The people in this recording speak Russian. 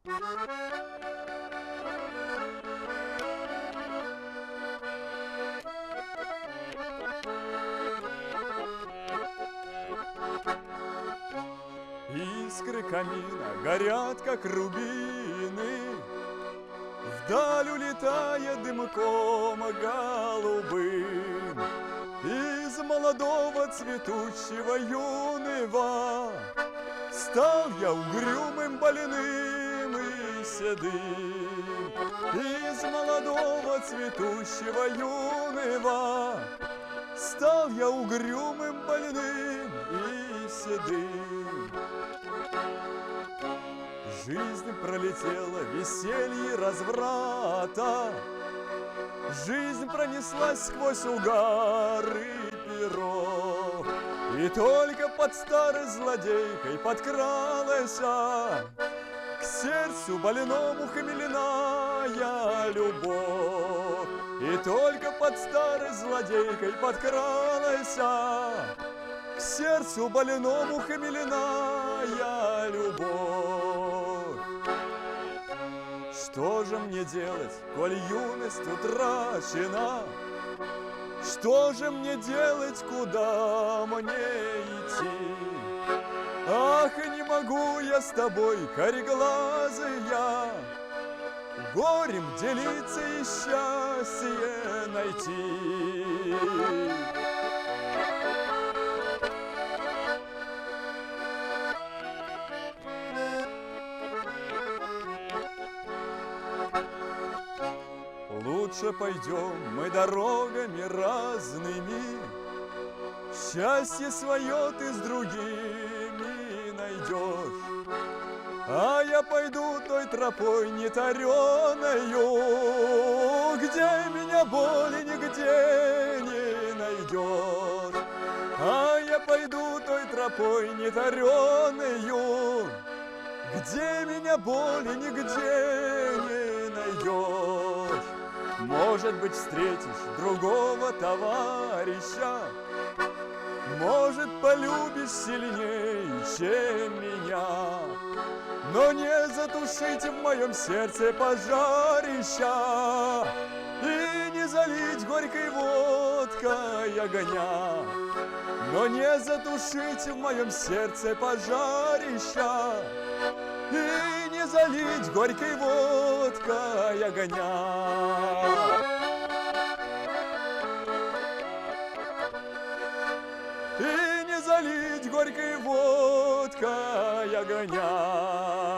Искры камина горят, как рубины, вдаль улетая дымком голубым. Из молодого цветущего юного стал я угрюмым, больным и седым. Из молодого цветущего юного стал я угрюмым, больным и седым. Жизнь пролетела в веселье разврата, жизнь пронеслась сквозь угар и перо, и только под старой злодейкой подкралась к сердцу больному хмельная любовь. И только под старой злодейкой подкралась к сердцу больному хмельная любовь. Что же мне делать, коль юность утрачена? Что же мне делать, куда мне идти? Ах, не могу я с тобой, кореглазая, горем делиться и счастье найти. Лучше пойдем мы дорогами разными, счастье свое ты с другими найдешь. А я пойду той тропой нетареною, где меня боли нигде не найдешь. А я пойду той тропой нетареною, где меня боли нигде не найдешь. Может быть, встретишь другого товарища, может, полюбишь сильнее, чем меня, но не затушить в моем сердце пожарища и не залить горькой водкой огня, но не затушить в моем сердце пожарища и не залить горькой водкой огня. И не залить горькой водкой огня.